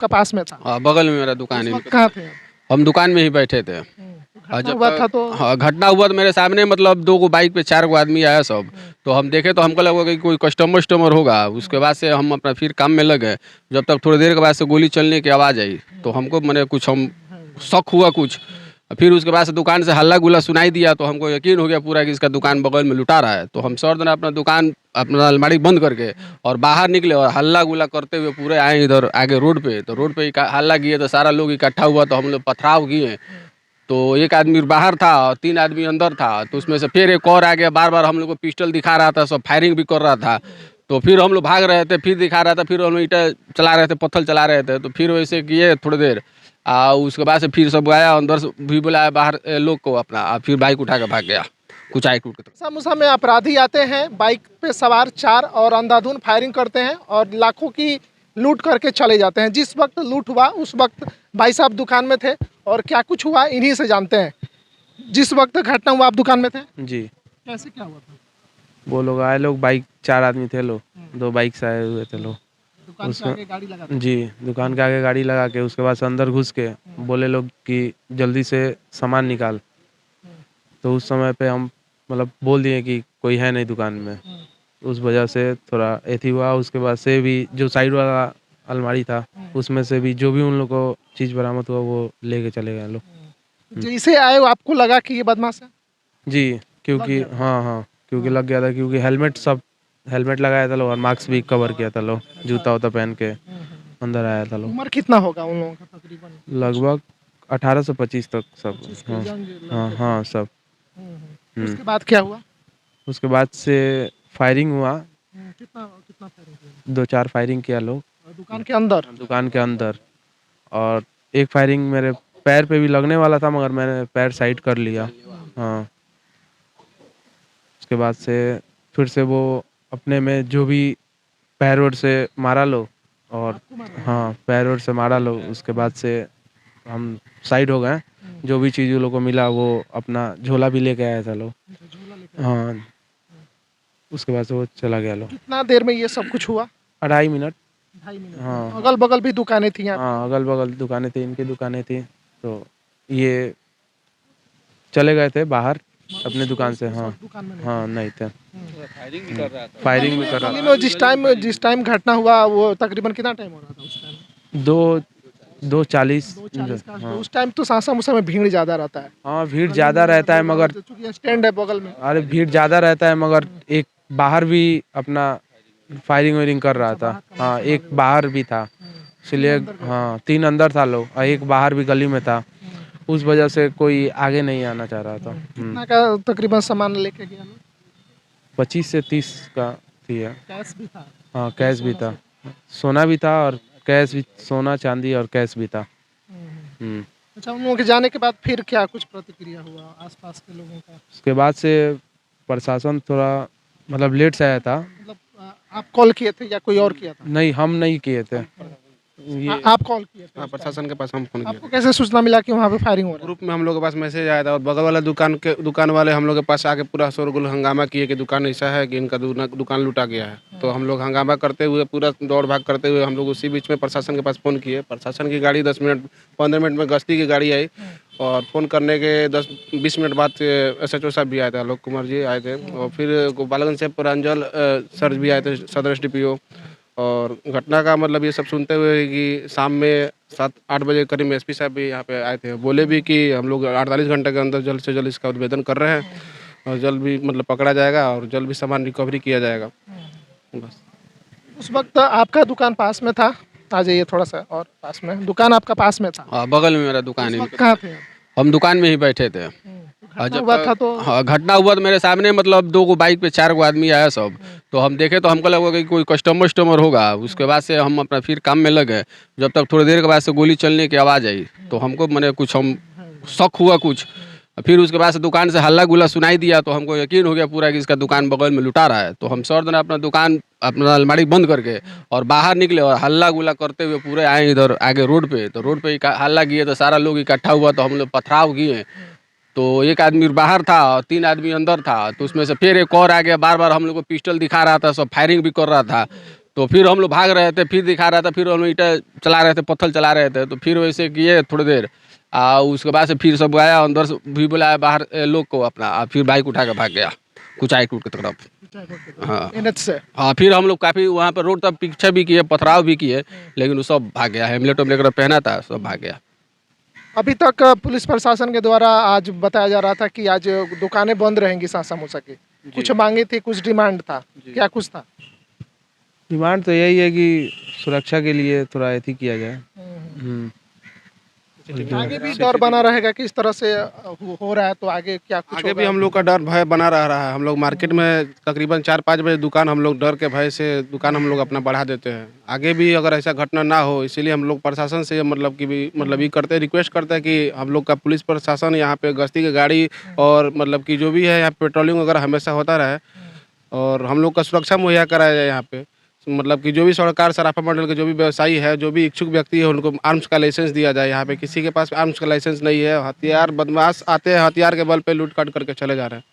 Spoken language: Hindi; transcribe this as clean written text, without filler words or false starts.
आपका पास में था? हाँ, बगल में मेरा दुकान उस है। वक्त कहाँ थे आप? हम दुकान में ही बैठे थे। घटना जब हुआ तक था तो हाँ, घटना हुआ तो मेरे सामने मतलब 2 गो बाइक पे 4 गो आदमी आया सब। तो हम देखे तो हमको लगा कि कोई कस्टमर होगा। उसके बाद से हम अपना फिर काम में लग गए। जब तक थोड़ी देर के बाद से गोली चलने की आवाज़ आई तो हमको माने कुछ हम शक हुआ कुछ। फिर उसके बाद से दुकान से हल्ला-गुल्ला सुनाई दिया तो हमको यकीन हो गया पूरा कि इसका दुकान बगल में लुटा रहा है। तो हम सर ने अपना दुकान अपना अलमारी बंद करके और बाहर निकले और हल्ला-गुल्ला करते हुए पूरे आए इधर आगे रोड पे। तो रोड पे हल्ला किए तो सारा लोग इकट्ठा हुआ तो हम लोग पथराव किए। तो एक आदमी बाहर था और 3 आदमी अंदर था। तो उसमें से फिर एक और आ गया, बार-बार हम लोग को पिस्टल दिखा रहा था, सब फायरिंग भी कर रहा था। तो फिर हम लोग भाग रहे थे, फिर दिखा रहा था, फिर हम लोग ईंटें चला रहे थे, पत्थर चला रहे थे। तो फिर वैसे किए थोड़ी देर उसके बाद से फिर सब आया, अंदर से भी बुलाया बाहर लोग को अपना फिर बाइक उठा के भाग गया कुचायकोट की तरफ। सामूसा में अपराधी आते हैं, बाइक पे सवार 4 और अंधाधुंध फायरिंग करते हैं और लाखों की लूट करके चले जाते हैं। जिस वक्त लूट हुआ उस वक्त भाई साहब दुकान में थे और क्या कुछ हुआ इन्हीं से जानते हैं। जिस वक्त घटना हुआ आप दुकान में थे? जी। कैसे क्या हुआ था? वो लोग आए, लोग बाइक 4 आदमी थे लोग, 2 बाइक से आए हुए थे लोग। दुकान के उसमें आगे गाड़ी लगा दी? जी, दुकान के आगे गाड़ी लगा के उसके बाद से अंदर घुस के बोले लोग कि जल्दी से सामान निकाल। तो उस समय पे हम मतलब बोल दिए कि कोई है नहीं दुकान में। उस वजह से थोड़ा एथी हुआ। उसके बाद से भी जो साइड वाला अलमारी था उसमें से भी जो भी उन लोग को चीज़ बरामद हुआ वो लेके चले गए लोग। जैसे आए वो आपको लगा कि ये बदमाश है? जी, क्योंकि हाँ, क्योंकि लग गया था, क्योंकि हेलमेट लगाया था लोग और मास्क भी कवर किया था लोग, जूता-वूता पहन के अंदर आया था लोग। उम्र कितना होगा उन लोगों का तकरीबन? लगभग 18 से 25 तक सब। 25 के हाँ, young लड़के हाँ, थे। हाँ, सब। उसके बाद क्या हुआ? उसके बाद से फायरिंग हुआ, कितना कितना फायरिंग किया? 2-4 फायरिंग किया लोग दुकान के अंदर? दुकान के अंदर। और एक फायरिंग मेरे पैर पे भी लगने वाला था मगर मैंने पैर साइड कर लिया। हाँ। उसके बाद से फिर से वो अपने में जो भी पैर-वैर से मारा लोग और हाँ, पैर-वैर से मारा लोग। उसके बाद से हम साइड हो गए। जो भी चीज़ उन लोग को मिला वो अपना झोला भी लेके आया था लोग। हाँ। उसके बाद से वो चला गया लोग। कितना देर में ये सब कुछ हुआ? 2.5 मिनट। 2.5 मिनट? हाँ। अगल बगल भी दुकानें थी यहाँ? हाँ, अगल-बगल दुकानें थी, इनकी दुकानें थी। तो ये चले गए थे बाहर अपने दुकान से। हाँ, दुकान में हाँ, नहीं थे। फायरिंग भी कर रहा था। फायरिंग भी कर रहा गली में जिस टाइम घटना हुआ वो तकरीबन कितना टाइम हो रहा था उस टाइम? था। 2:40। 2:40 का। हाँ। तो उस टाइम तो सासा में भीड़ ज्यादा रहता है। हाँ, भीड़ ज़्यादा रहता है मगर चूंकि स्टैंड है बगल में। अरे भीड़ ज़्यादा रहता है मगर एक बाहर भी अपना फायरिंग कर रहा था। हाँ, एक बाहर भी था। इसलिए हाँ, 3 अंदर था लोग और एक बाहर भी गली में था। उस वजह से कोई आगे नहीं आना चाह रहा था। कितना का तकरीबन सामान लेके गया लोग? 25 से 30 का थी है। कैश भी था? हाँ, कैश भी था। सोना भी था और कैश भी, सोना चांदी और कैश भी था। हम्म। अच्छा, उन लोगों के जाने के बाद फिर क्या कुछ प्रतिक्रिया हुआ आसपास के लोगों का? उसके बाद से प्रशासन थोड़ा मतलब लेट से आया था। मतलब आप कॉल किए थे या कोई और किया था? नहीं, हम नहीं किए थे। ये आप कॉल किए थे? हाँ, प्रशासन के पास हम फोन किए आपको कैसे सूचना मिला कि वहाँ पे फायरिंग हो रहा है? ग्रुप में हम लोग के पास मैसेज आया था और बगल वाला दुकान वाले हम लोग के पास आके पूरा शोरगुल हंगामा किए कि दुकान ऐसा है कि इनका दुकान लूटा गया है। तो हम लोग हंगामा करते हुए पूरा दौड़ भाग करते हुए हम लोग उसी बीच में प्रशासन के पास फ़ोन किए। प्रशासन की गाड़ी 15 मिनट में गश्ती की गाड़ी आई और फ़ोन करने के 10-20 मिनट बाद SHO साहब भी आए थे, आलोक कुमार जी आए थे और फिर गोपालगंज से प्रांजल सर भी आए थे, सदर SDPO। और घटना का मतलब ये सब सुनते हुए कि शाम में 7-8 बजे करीब में SP साहब भी यहाँ पे आए थे। बोले भी कि हम लोग 48 घंटे के अंदर जल्द से जल्द इसका उद्भेदन कर रहे हैं और जल्द भी मतलब पकड़ा जाएगा और जल्द भी सामान रिकवरी किया जाएगा। बस। उस वक्त आपका दुकान पास में था? आ जाइए थोड़ा सा और पास में। दुकान आपका पास में था? हाँ, बगल में मेरा दुकान उस है। वक्त कहाँ थे आप? हम दुकान में ही बैठे थे। घटना हुआ था तो हाँ, घटना हुआ तो मेरे सामने मतलब 2 गो बाइक पे 4 गो आदमी आया सब। तो हम देखे तो हमको लगा कि कोई कस्टमर होगा। उसके बाद से हम अपना फिर काम में लग गए। जब तक थोड़ी देर के बाद से गोली चलने की आवाज़ आई तो हमको माने कुछ हम शक हुआ कुछ। फिर उसके बाद से दुकान से हल्ला-गुल्ला सुनाई दिया तो हमको यकीन हो गया पूरा कि इसका दुकान बगल में लुटा रहा है। तो हम सर ने अपना दुकान अपना अलमारी बंद करके और बाहर निकले और हल्ला-गुल्ला करते हुए पूरे आए इधर आगे रोड पे। तो रोड पे हल्ला किए तो सारा लोग इकट्ठा हुआ तो हम लोग पथराव किए। तो एक आदमी बाहर था और 3 आदमी अंदर था। तो उसमें से फिर एक और आ गया, बार-बार हम लोग को पिस्टल दिखा रहा था, सब फायरिंग भी कर रहा था। तो फिर हम लोग भाग रहे थे, फिर दिखा रहा था, फिर हम लोग ईंटा चला रहे थे, पत्थर चला रहे थे, तो फिर वैसे किए थोड़ी देर उसके बाद से फिर सब आया, अंदर से भी बुलाया बाहर लोग को अपना, फिर बाइक उठा के भाग गया कुचाई टूट की तरफ। हाँ एनएच से। हाँ, फिर हम लोग काफ़ी वहाँ पर रोड तक पीछे भी किए, पथराव भी किए, लेकिन वो सब भाग गया। हेमलेट वेमलेट अगर पहना था सब भाग गया। अभी तक पुलिस प्रशासन के द्वारा आज बताया जा रहा था कि आज दुकानें बंद रहेंगी समोसा की, कुछ मांगे थी, कुछ डिमांड था, क्या कुछ था? डिमांड तो यही है कि सुरक्षा के लिए थोड़ा एथी किया जाए। हम्म। आगे भी डर बना रहेगा कि इस तरह से हो रहा है तो आगे क्या कुछ आगे भी होगा? हम लोग का डर भय बना रहा है। हम लोग मार्केट में तकरीबन 4-5 बजे दुकान हम लोग डर के भय से दुकान हम लोग अपना बढ़ा देते हैं। आगे भी अगर ऐसा घटना ना हो, इसीलिए हम लोग प्रशासन से मतलब कि भी मतलब ये करते हैं, रिक्वेस्ट करते हैं कि हम लोग का पुलिस प्रशासन यहाँ पे गश्ती की गाड़ी और मतलब कि जो भी है यहाँ पेट्रोलिंग वगैरह हमेशा होता रहे और हम लोग का सुरक्षा मुहैया कराया जाए यहाँ पे। मतलब कि जो भी सरकार सराफा मंडल के जो भी व्यवसायी है, जो भी इच्छुक व्यक्ति है, उनको आर्म्स का लाइसेंस दिया जाए। यहाँ पे किसी के पास आर्म्स का लाइसेंस नहीं है, हथियार बदमाश आते हैं, हथियार के बल पे लूट काट करके चले जा रहे हैं।